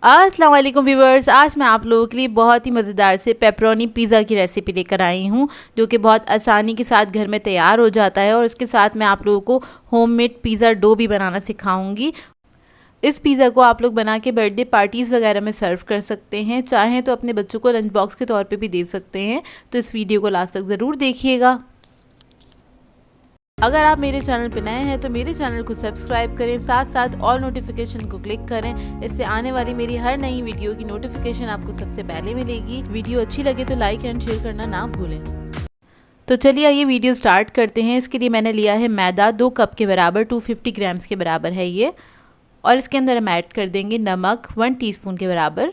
अस्सलाम वालेकुम व्यूवर्स, आज मैं आप लोगों के लिए बहुत ही मज़ेदार से पेपरोनी पिज़्ज़ा की रेसिपी लेकर आई हूँ, जो कि बहुत आसानी के साथ घर में तैयार हो जाता है। और इसके साथ मैं आप लोगों को होममेड पिज़्ज़ा डो भी बनाना सिखाऊंगी। इस पिज़्ज़ा को आप लोग बना के बर्थडे पार्टीज़ वगैरह में सर्व कर सकते हैं, चाहें तो अपने बच्चों को लंच बॉक्स के तौर पर भी दे सकते हैं। तो इस वीडियो को लास्ट तक ज़रूर देखिएगा। अगर आप मेरे चैनल पर नए हैं तो मेरे चैनल को सब्सक्राइब करें, साथ साथ ऑल नोटिफिकेशन को क्लिक करें। इससे आने वाली मेरी हर नई वीडियो की नोटिफिकेशन आपको सबसे पहले मिलेगी। वीडियो अच्छी लगे तो लाइक एंड शेयर करना ना भूलें। तो चलिए आइए वीडियो स्टार्ट करते हैं। इसके लिए मैंने लिया है मैदा 2 कप के बराबर, 250 ग्राम्स के बराबर है ये। और इसके अंदर हम ऐड कर देंगे नमक 1 टीस्पून के बराबर।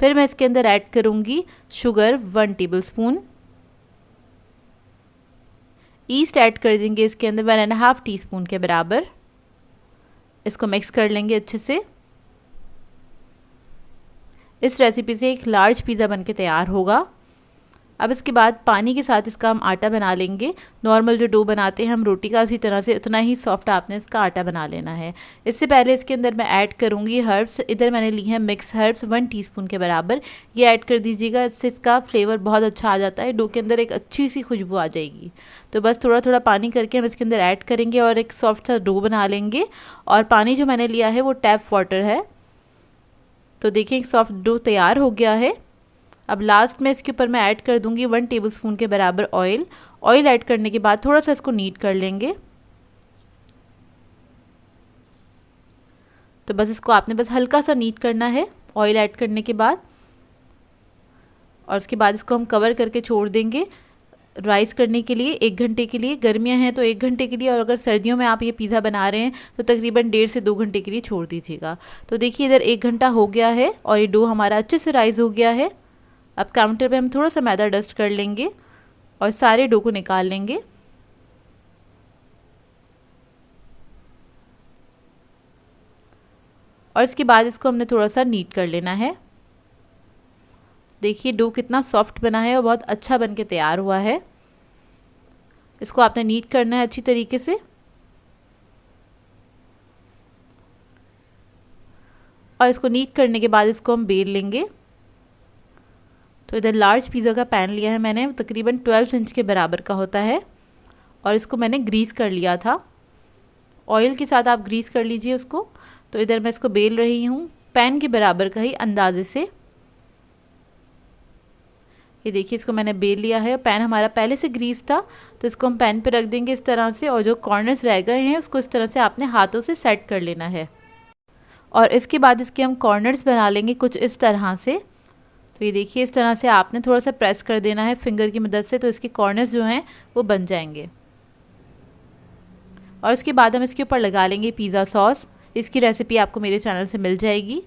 फिर मैं इसके अंदर ऐड करूँगी sugar 1 table spoon. East add कर देंगे इसके अंदर 1.5 टीस्पून के बराबर। इसको मिक्स कर लेंगे अच्छे से। इस रेसिपी से एक लार्ज पिज़्ज़ा बनके तैयार होगा। अब इसके बाद पानी के साथ इसका हम आटा बना लेंगे। नॉर्मल जो डो बनाते हैं हम रोटी का, इसी तरह से उतना ही सॉफ्ट आपने इसका आटा बना लेना है। इससे पहले इसके अंदर मैं ऐड करूँगी हर्ब्स। इधर मैंने ली है मिक्स हर्ब्स 1 टीस्पून के बराबर। ये ऐड कर दीजिएगा, इससे इसका फ्लेवर बहुत अच्छा आ जाता है। डो के अंदर एक अच्छी सी खुशबू आ जाएगी। तो बस थोड़ा थोड़ा पानी करके हम इसके अंदर ऐड करेंगे और एक सॉफ्ट सा डो बना लेंगे। और पानी जो मैंने लिया है वो टैप वाटर है। तो देखिए एक सॉफ्ट डो तैयार हो गया है। अब लास्ट में इसके ऊपर मैं ऐड कर दूंगी 1 टेबलस्पून के बराबर ऑयल। ऑयल ऐड करने के बाद थोड़ा सा इसको नीट कर लेंगे। तो बस इसको आपने बस हल्का सा नीट करना है ऑयल ऐड करने के बाद। और उसके बाद इसको हम कवर करके छोड़ देंगे राइस करने के लिए 1 घंटे के लिए। गर्मियां हैं तो 1 घंटे के लिए, और अगर सर्दियों में आप ये पिज़्ज़ा बना रहे हैं तो तकरीबन 1.5 से 2 घंटे के लिए छोड़ दीजिएगा। तो देखिए इधर 1 घंटा हो गया है और ये डो हमारा अच्छे से राइस हो गया है। अब काउंटर पे हम थोड़ा सा मैदा डस्ट कर लेंगे और सारे डो को निकाल लेंगे। और इसके बाद इसको हमने थोड़ा सा नीट कर लेना है। देखिए डो कितना सॉफ्ट बना है और बहुत अच्छा बन के तैयार हुआ है। इसको आपने नीट करना है अच्छी तरीके से। और इसको नीट करने के बाद इसको हम बेल लेंगे। तो इधर लार्ज पिज़्ज़ा का पैन लिया है मैंने, तकरीबन 12 इंच के बराबर का होता है। और इसको मैंने ग्रीस कर लिया था। ऑयल के साथ आप ग्रीस कर लीजिए उसको। तो इधर मैं इसको बेल रही हूँ पैन के बराबर का ही अंदाजे से। ये देखिए इसको मैंने बेल लिया है। पैन हमारा पहले से ग्रीस था, तो इसको हम पैन पे रख देंगे इस तरह से। और जो कॉर्नर्स रह गए हैं उसको इस तरह से आपने हाथों से सेट कर लेना है। और इसके बाद इसके हम कॉर्नर्स बना लेंगे कुछ इस तरह से। तो ये देखिए इस तरह से आपने थोड़ा सा प्रेस कर देना है फिंगर की मदद से, तो इसके कॉर्नर्स जो हैं वो बन जाएंगे। और इसके बाद हम इसके ऊपर लगा लेंगे पिज़्ज़ा सॉस। इसकी रेसिपी आपको मेरे चैनल से मिल जाएगी।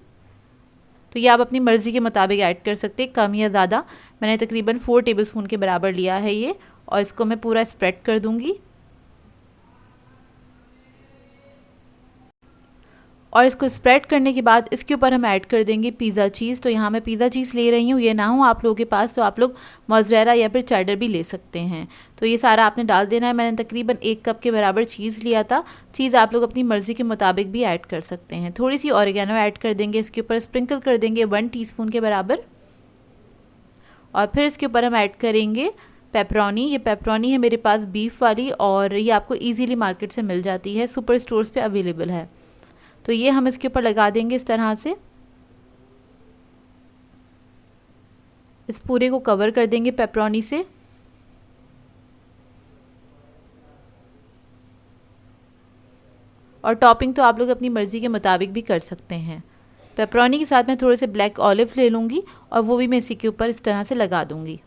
तो ये आप अपनी मर्ज़ी के मुताबिक ऐड कर सकते हैं, कम या ज़्यादा। मैंने तकरीबन 4 टेबलस्पून के बराबर लिया है ये। और इसको मैं पूरा स्प्रेड कर दूँगी। और इसको स्प्रेड करने के बाद इसके ऊपर हम ऐड कर देंगे पिज़्ज़ा चीज़। तो यहाँ मैं पिज़्ज़ा चीज़ ले रही हूँ, ये ना हो आप लोगों के पास तो आप लोग मोज़रेला या फिर चेडर भी ले सकते हैं। तो ये सारा आपने डाल देना है। मैंने तकरीबन 1 कप के बराबर चीज़ लिया था। चीज़ आप लोग अपनी मर्ज़ी के मुताबिक भी ऐड कर सकते हैं। थोड़ी सी ऑरिगेनो ऐड कर देंगे इसके ऊपर, स्प्रिंकल कर देंगे 1 टीस्पून के बराबर। और फिर इसके ऊपर हम ऐड करेंगे पेपरोनी। ये पेपरोनी है मेरे पास बीफ वाली, और ये आपको ईज़िली मार्केट से मिल जाती है, सुपर स्टोर्स पर अवेलेबल है। तो ये हम इसके ऊपर लगा देंगे इस तरह से। इस पूरे को कवर कर देंगे पेपरोनी से। और टॉपिंग तो आप लोग अपनी मर्ज़ी के मुताबिक भी कर सकते हैं। पेपरोनी के साथ मैं थोड़े से ब्लैक ऑलिव ले लूँगी और वो भी मैं इसी के ऊपर इस तरह से लगा दूँगी।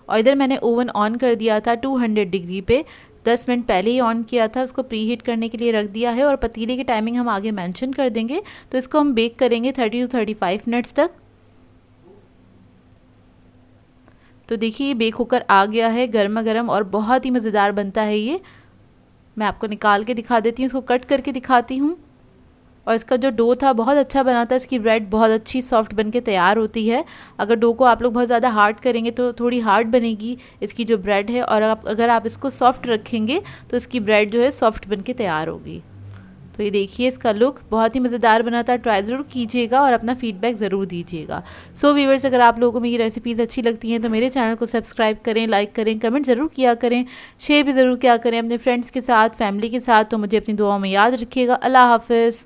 और इधर मैंने ओवन ऑन कर दिया था 200 डिग्री पे। 10 मिनट पहले ही ऑन किया था, उसको प्री हीट करने के लिए रख दिया है। और पतीले की टाइमिंग हम आगे मेंशन कर देंगे। तो इसको हम बेक करेंगे 30 से 35 मिनट्स तक। तो देखिए ये बेक होकर आ गया है गर्मा गर्म, और बहुत ही मज़ेदार बनता है ये। मैं आपको निकाल के दिखा देती हूँ, इसको कट करके दिखाती हूँ। और इसका जो डो था बहुत अच्छा बना था। इसकी ब्रेड बहुत अच्छी सॉफ्ट बन के तैयार होती है। अगर डो को आप लोग बहुत ज़्यादा हार्ड करेंगे तो थोड़ी हार्ड बनेगी इसकी जो ब्रेड है। और अगर आप इसको सॉफ्ट रखेंगे तो इसकी ब्रेड जो है सॉफ्ट बन के तैयार होगी। तो ये देखिए इसका लुक बहुत ही मज़ेदार बना था। ट्राई ज़रूर कीजिएगा और अपना फीडबैक ज़रूर दीजिएगा। सो व्यूअर्स, अगर आप लोगों को मेरी रेसिपीज़ अच्छी लगती हैं तो मेरे चैनल को सब्सक्राइब करें, लाइक करें, कमेंट ज़रूर किया करें, शेयर भी ज़रूर किया करें अपने फ्रेंड्स के साथ, फैमिली के साथ। तो मुझे अपनी दुआओं में याद रखिएगा। अल्लाह हाफ़िज़।